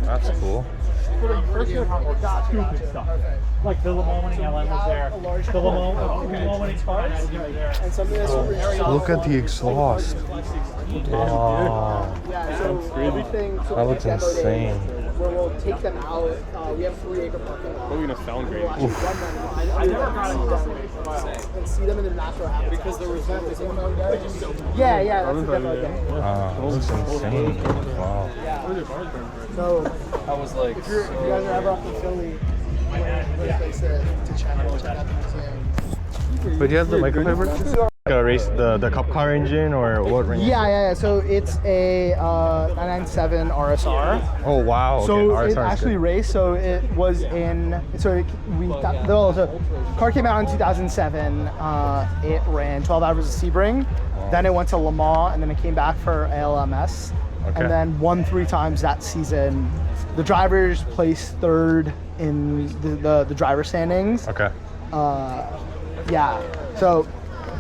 That's cool. First year stupid stuff. Like the Le Mans winning LM was there. The Le Mans winning cars. Look at the exhaust. Wow. That looks insane. Where we'll take them out. We have 3 acre parking lot. Probably gonna sound great. I never got and see them in their natural habitat. Because there was that demo day. Yeah, that's the demo day. That looks insane. Wow. So I was like, if you guys are ever up in Philly, they said to check out the museum. But you have the microfiber? Race the cup car engine or what range? Yeah. So it's a 997 RSR. Oh wow. So okay. it actually raced. So it was in. So car came out in 2007. It ran 12 hours of Sebring. Wow. Then it went to Le Mans, and then it came back for ALMS, and then won 3 times that season. The drivers placed 3rd in the driver standings. Okay. Yeah. So.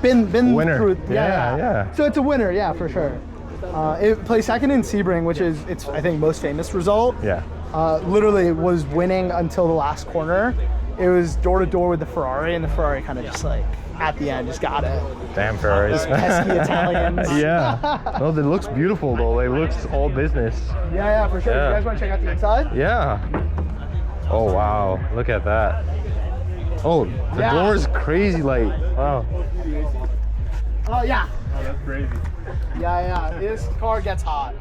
Been winner. Through, Yeah. So it's a winner, yeah, for sure. It placed 2nd in Sebring, which is I think most famous result. Yeah. Literally was winning until the last corner. It was door to door with the Ferrari, and the Ferrari kind of just like at the end just got it. Damn Ferraris. Pesky Italians. Yeah. No, it looks beautiful though. It looks all business. Yeah, for sure. Yeah. You guys want to check out the inside? Yeah. Oh wow. Look at that. Oh, the door is crazy light. Wow. Oh yeah. oh, that's crazy. Yeah. This car gets hot.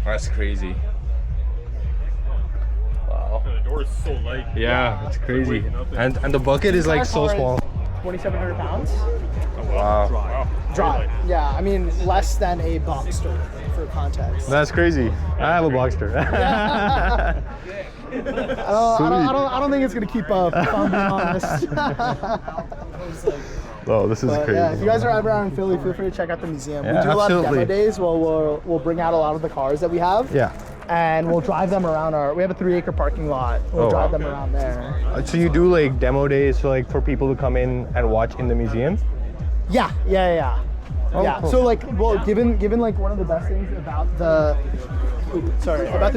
That's crazy. Wow. The door is so light. Yeah, it's crazy. And the bucket is like so small. 2,700 pounds. Wow. Dry. Yeah, I mean less than a Boxster for context. That's crazy. I have a Boxster. I don't think it's gonna keep up, if I'm being honest. Oh, this is crazy. Yeah, if you guys are ever out in Philly, feel free to check out the museum. Yeah, we do a lot of absolutely. demo days. We'll bring out a lot of the cars that we have. Yeah. And we'll drive them around we have a 3 acre parking lot. We'll drive them around there. So you do like demo days, so like for people to come in and watch in the museum? Yeah. Oh, Yeah. cool. So like, well, given like one of the best things about the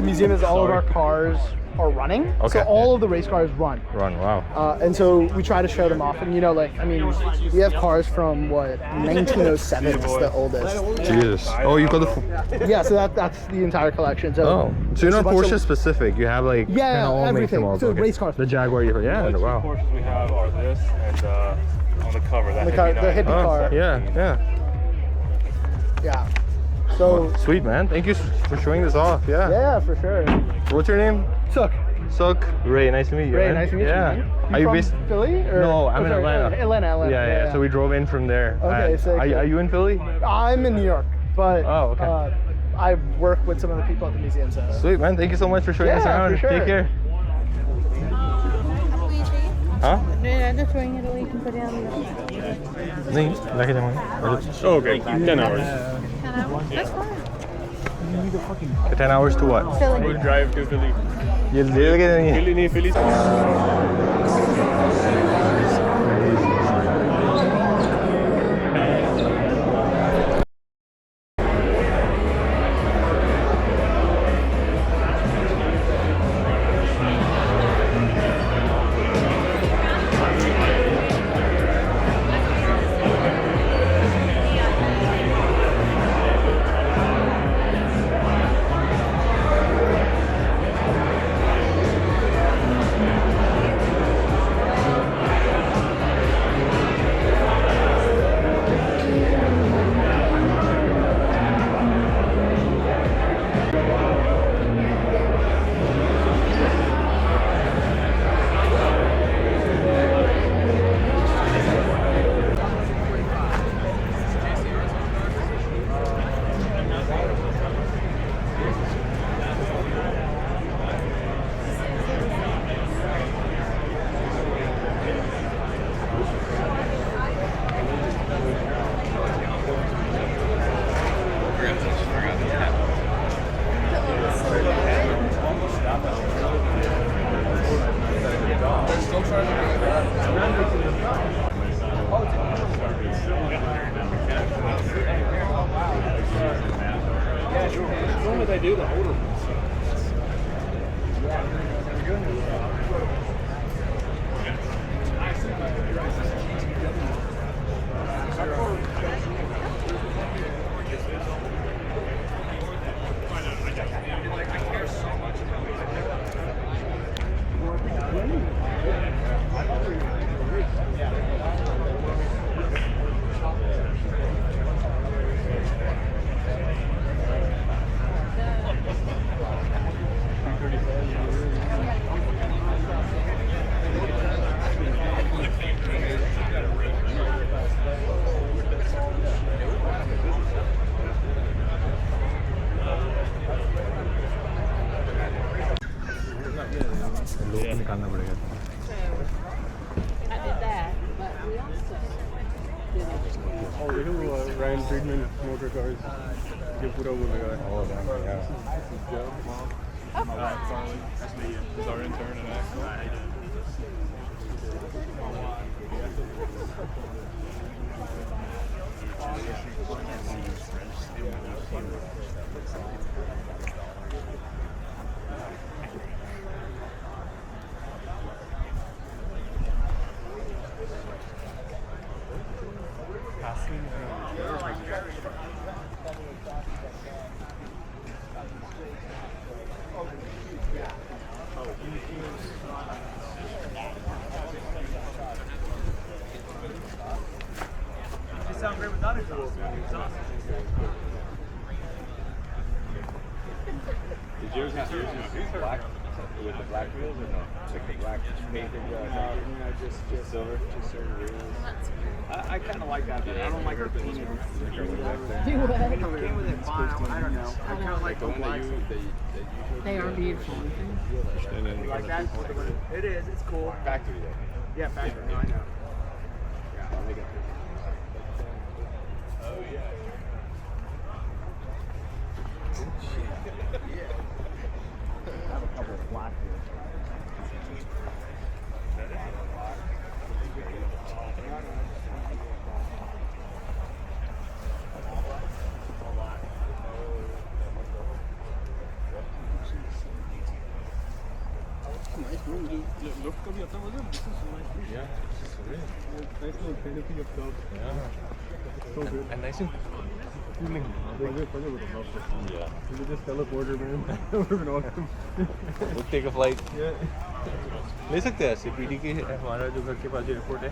museum is all of our cars are running. Okay. So all of the race cars run. Wow. And so we try to show them off. And we have cars from 1907 is the oldest. Jesus. Oh, you got the. Yeah, so that's the entire collection. So So you're not Porsche specific. You have like kinda all makes everything. them all. So race cars. The Jaguar. Yeah. The 2 Wow. Porsches we have are this and on the cover that the hippie car. Yeah. Yeah. So Sweet man. Thank you for showing this off. Yeah. yeah, for sure. What's your name? Suk. Ray. Nice to meet you. Ray, man. nice to meet you. Yeah. Man. Are you from based? Philly? Or? No, I'm in sorry, Atlanta. Atlanta. Yeah. So we drove in from there. Okay, sick. Are you in Philly? I'm in New York, but okay. I work with some of the people at the museum. So. Sweet man. Thank you so much for showing us around. For sure. Take care. Huh? Just throwing it away, you can put it on the Okay, 10 hours. 10 hours. That's fine. 10 hours to what? We'll drive to Philly. Philly. what they do, the older ones. लोग निकालना पड़ेगा I did that, but we also did it. Oh, they do Ryan Friedman motor cars. ये पूरा वो लगा है. oh damn yeah Joe, Mom. Farley. That's me. He's our intern and Axel. You sound great without exhaust. Did yours black with the black wheels or no? Like the black painted just silver wheels. I kind of like that, but I don't like the painted. You would. Came with it fine. I don't know. I kind of like The one that you They are beautiful. and then like that. It is. It's cool. factory though. Yeah, factory. No, I know. Yeah, they got I have a couple of black here. Luft का भी आता है मतलब. This is so nice. yeah it's really Nice little canopy of clouds. yeah So good. and nice and cooling Yeah. We could just teleporter, man. That would have been awesome. we'll take a flight Yeah. ले सकते हैं ऐसे PD के हमारा जो घर के पास जो एयरपोर्ट है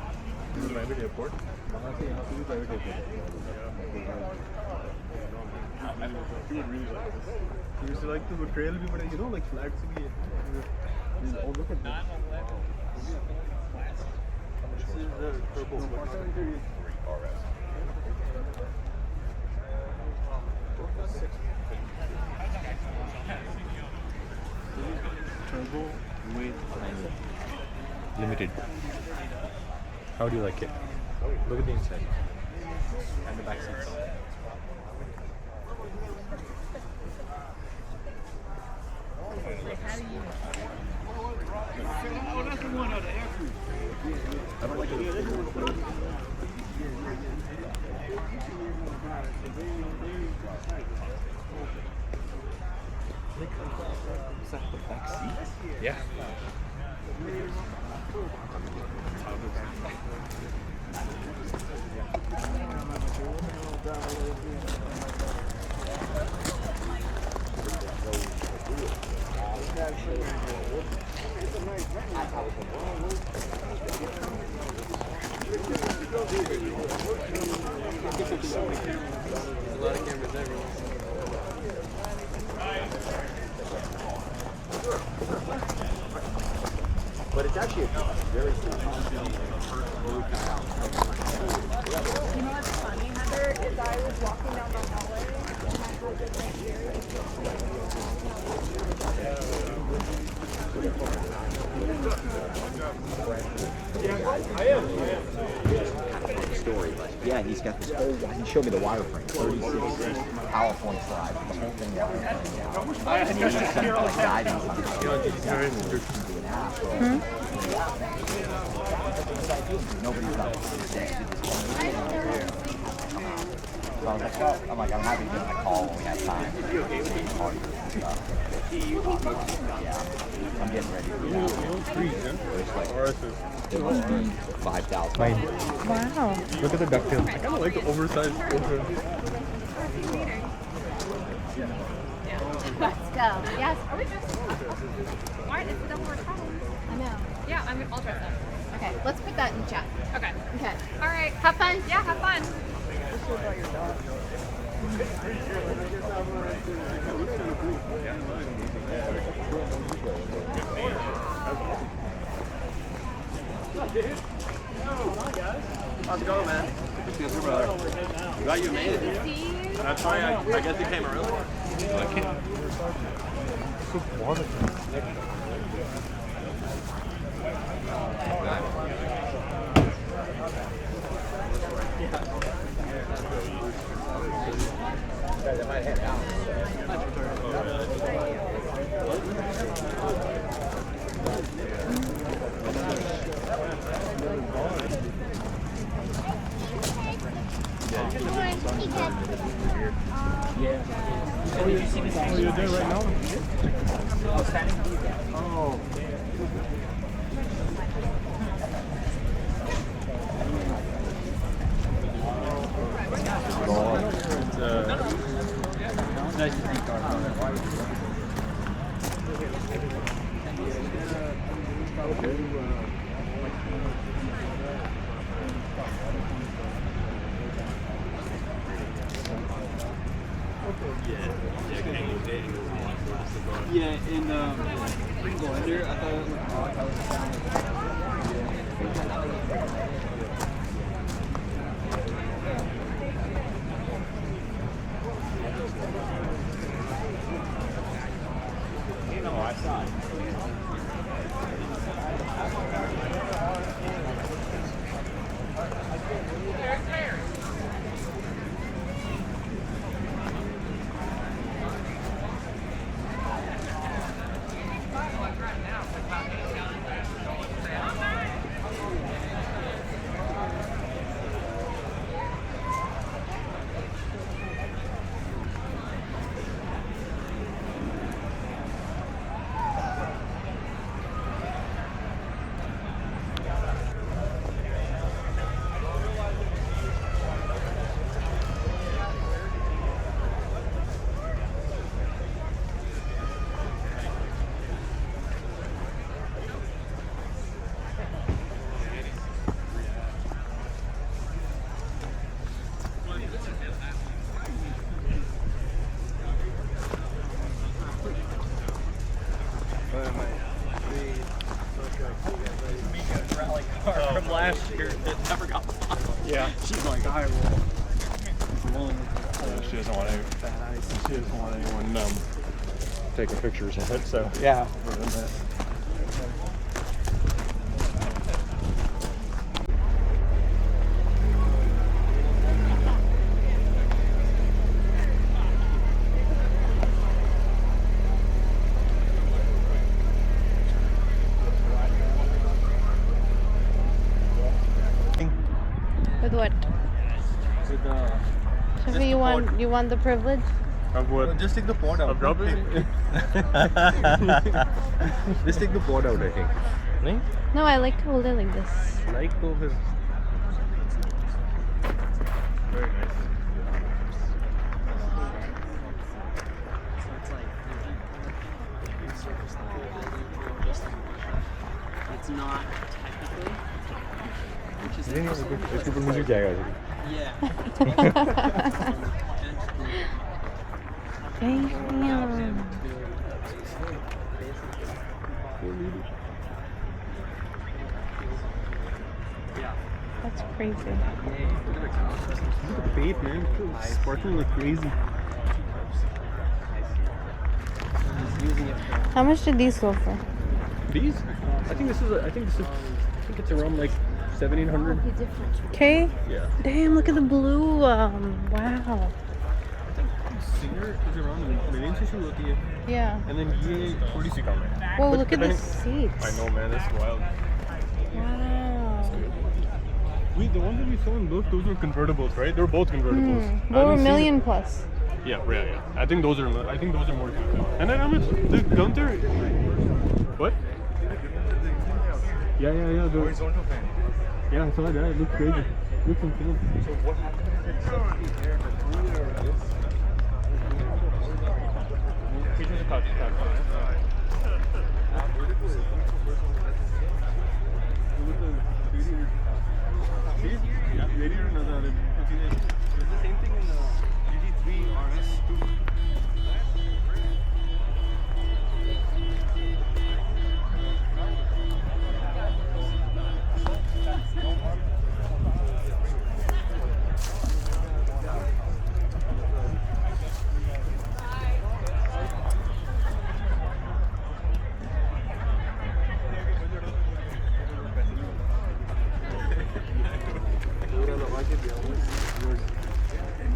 Private airport. वहाँ से यहाँ पे भी private airport. You would really like this. You used to like the trail भी बड़ा, you know, like flat से भी है. Oh, look at this. This is the purple RS. Turbo with limited how do you like it look at the inside and the back seats. I don't like it. Is that the back seat? yeah But it's actually a very cool You know what's funny, Heather, is I was walking down the hallway and I had this right here. story. Yeah, he's got this whole, he showed me the wireframe, 36 PowerPoint slides, the whole thing Nobody's got So I was like, well, I'm happy to give him a call when we have time. Yeah, I'm getting ready to get out. It must be 5,000. Mine. Wow. Look at the ducktail. I kind of like the oversized Porsche. Let's go. Yes. Are we dressed up? Alright, it's the double word problem. I know. Yeah, I'll dress up. Okay, let's put that in chat. Okay. Okay. All right. Have fun. Yeah, have fun. How's it going, man? It's good, brother. Glad you made it. That's why I guess you came early. Yeah, and blender, I thought it looked odd. From last year, it never got bought. Yeah. She's like, I will. She doesn't want anyone taking pictures of it, so. Yeah. With what? Shiva, you want the privilege? Of what? Just take the pot out. Of rubbing? Just take the pot out, I think. Me? No, I like to hold it like this. Like to his. Very nice. It's not technically, which is इसके ऊपर music जाएगा yeah. Damn. That's crazy. Look at the paint, man. It's sparkling like crazy. How much did these go for? These? I think it's around like 1,700. Okay. Yeah. Damn, look at the blue. Wow. Singer is around $1 million से शुरू होती है. Yeah. And then ये थोड़ी सी कम है. Whoa, But look at the depending- seats. I know, man. That's wild. Wow. The ones that we saw in those were convertibles, right? They were both convertibles. I Over a haven't seen million plus. Yeah. I think those are more expensive. And then how much? The Gunther? What? Yeah. The horizontal fan. Yeah, I saw that. It looks crazy. Looks insane. So what happened if it's there for 3 or this? Features a touch. It's the same thing in the GT3 RS too.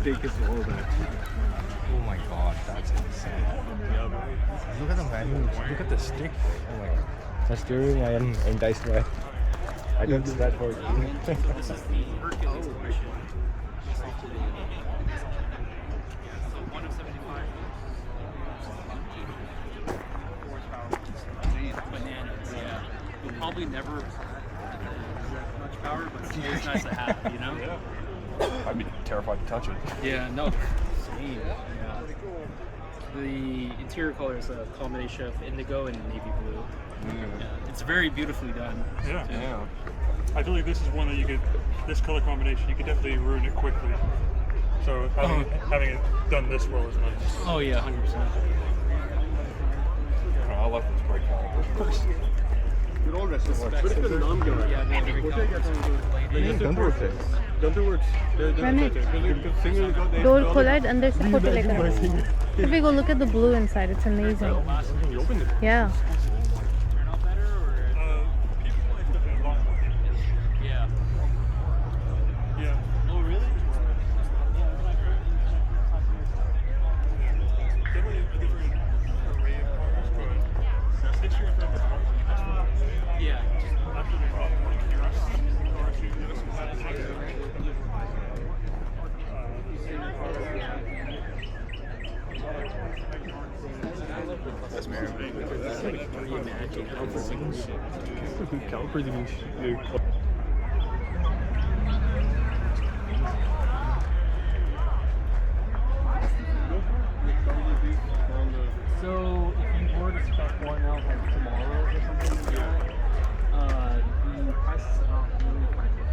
Take us all back. Oh my god, that's insane. Look at the manuals. Look at the stick. Oh my god. Sa steering ayan ang dice mo. I don't do that for you. This is the Hercules version. So 1 of 75 horsepower. Bananas, yeah. You'll probably never that much power, but it's always nice to have, you know? I'd be terrified to touch it. Yeah, no. Same. Yeah. The interior color is a combination of indigo and navy blue. Yeah, it's very beautifully done. Yeah. I feel like this is one that you could, this color combination, you could definitely ruin it quickly. So having it done this well is nice. Oh yeah, 100%. I love this brake calipers. They're all reservoirs. But it's the non-guard. Yeah, no, very Gunther works. Door खोला है अंदर से photo लेकर if we go look at the blue inside, it's amazing. You opened it. Yeah. Turn out better or? People like stuff in a lot more. Yeah. Yeah. Oh really? Definitely a different array of cars, but it's your Yeah. Calipers even. So if you were to spec one out like tomorrow or something like that, the price is not really pricey.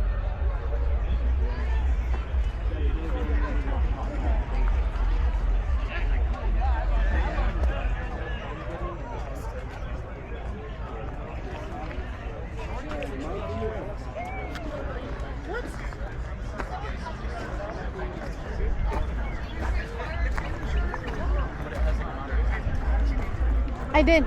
I did.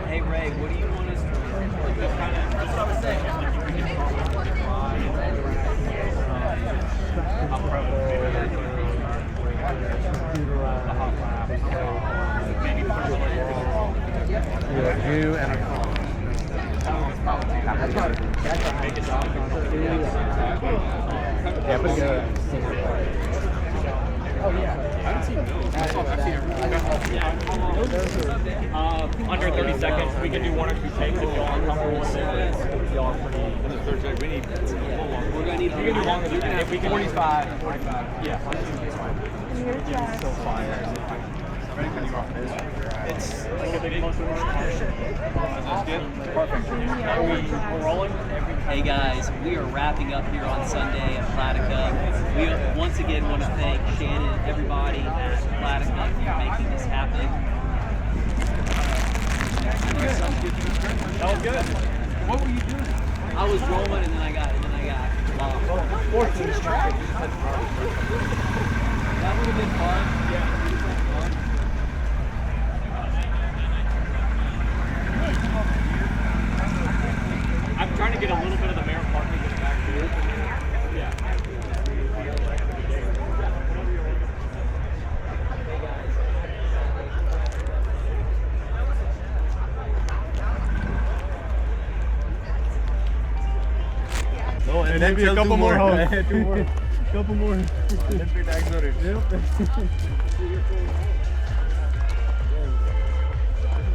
Hey Ray, what do you want us to do? You and a car. Yeah, but Under 30 seconds, we can do 1 or 2 takes if y'all are comfortable with it. Y'all are pretty. We're gonna need. We can do longer than that. If we can 45. Yeah. Your track. So fire. It's like a big We're rolling. Hey guys, we are wrapping up here on Sunday at Platica. We once again want to thank Shannon and everybody at Platica for making this happen. That was good. What were you doing? I was rolling and then I got lost. That would have been fun. Yeah. I'm trying to get a little bit of the Merritt Park to get back to it. Yeah. No, and then maybe a couple more holes. Two more. Couple more. Let's be tags on it. Yep.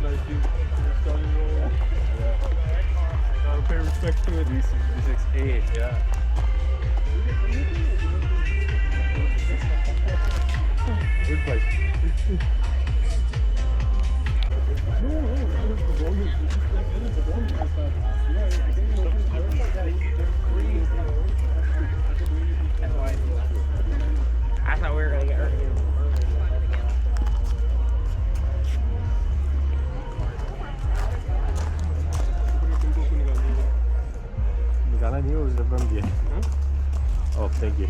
Nice dude. Gotta pay respect to it. V6A, yeah. Good place. I thought we were gonna get hurt again. निकाला नहीं उस डब्बे में दिया Oh, thank you.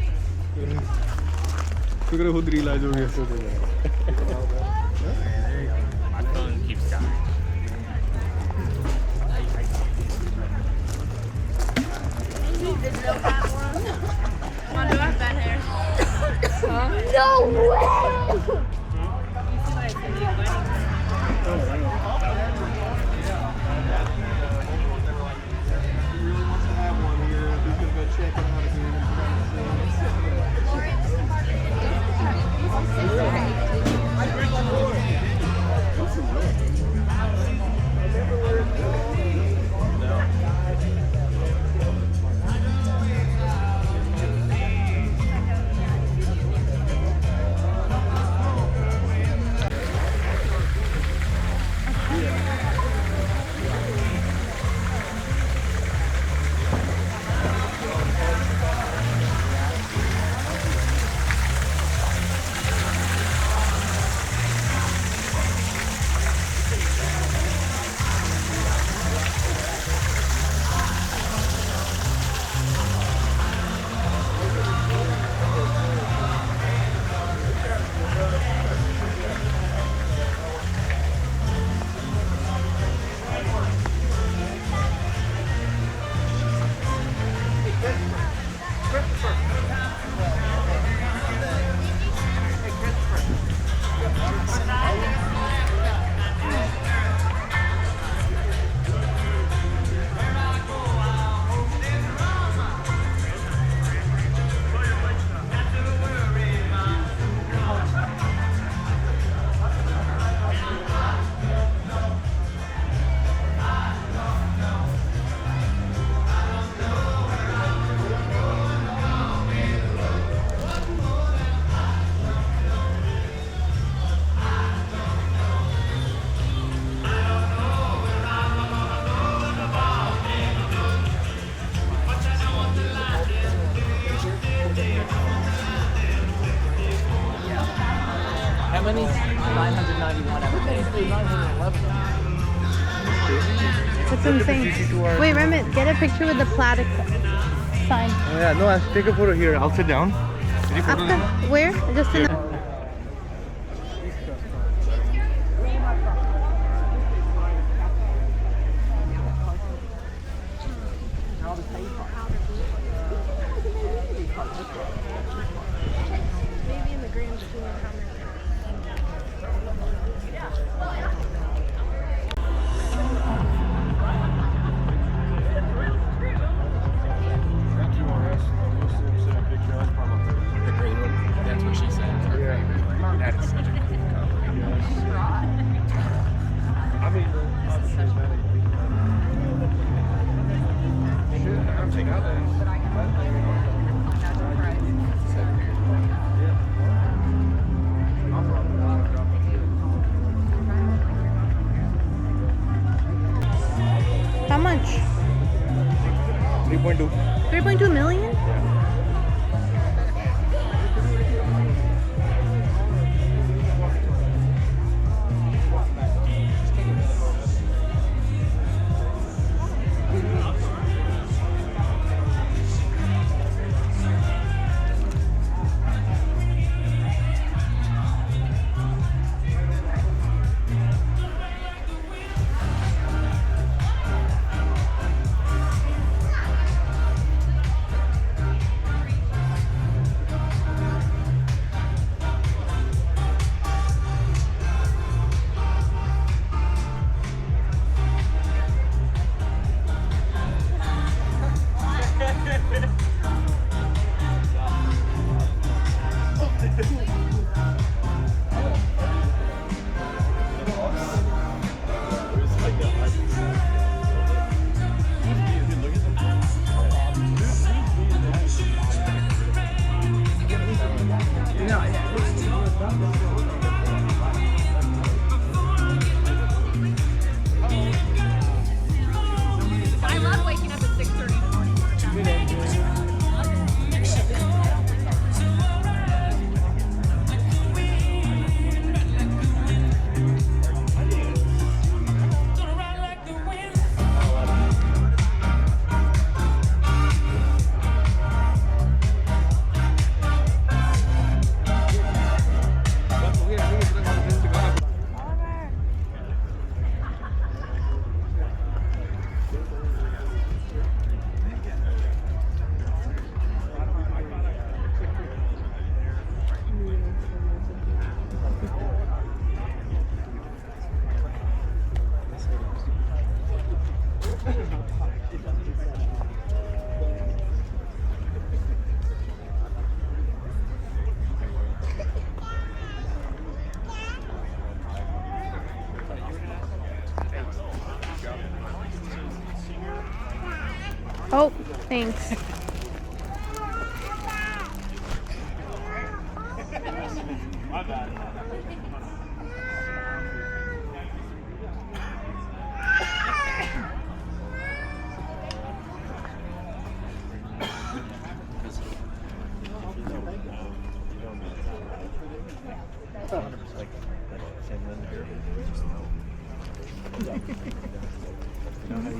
शुक्र है खुद realise हो गया My phone keeps dying. Mom, do I have bad hair? Huh? No way! You see what I said? You How many? 991 ever paid. 911. That's insane. Wait, Remit, get a picture with the Platica sign. Oh, yeah, no, I'll take a photo here. I'll sit down. Where? Just in the... Maybe in the grand scheme of how many. That's what she said. That is such a cool car. I mean, I'm taking out that. much? 3.2. 3.2 million? I love waking up at 6:30 in the morning. Oh, thanks. My bad.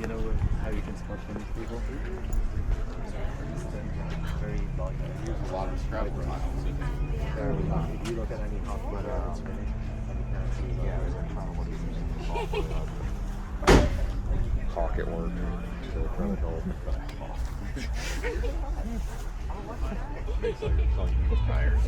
You know how you can spot from these people? Very volume. Use a lot of scrap for miles. Very volume. If you look at any hot weather on finish, you can see there's a kind of what he's using. Pocket work to the front door. It's like tires.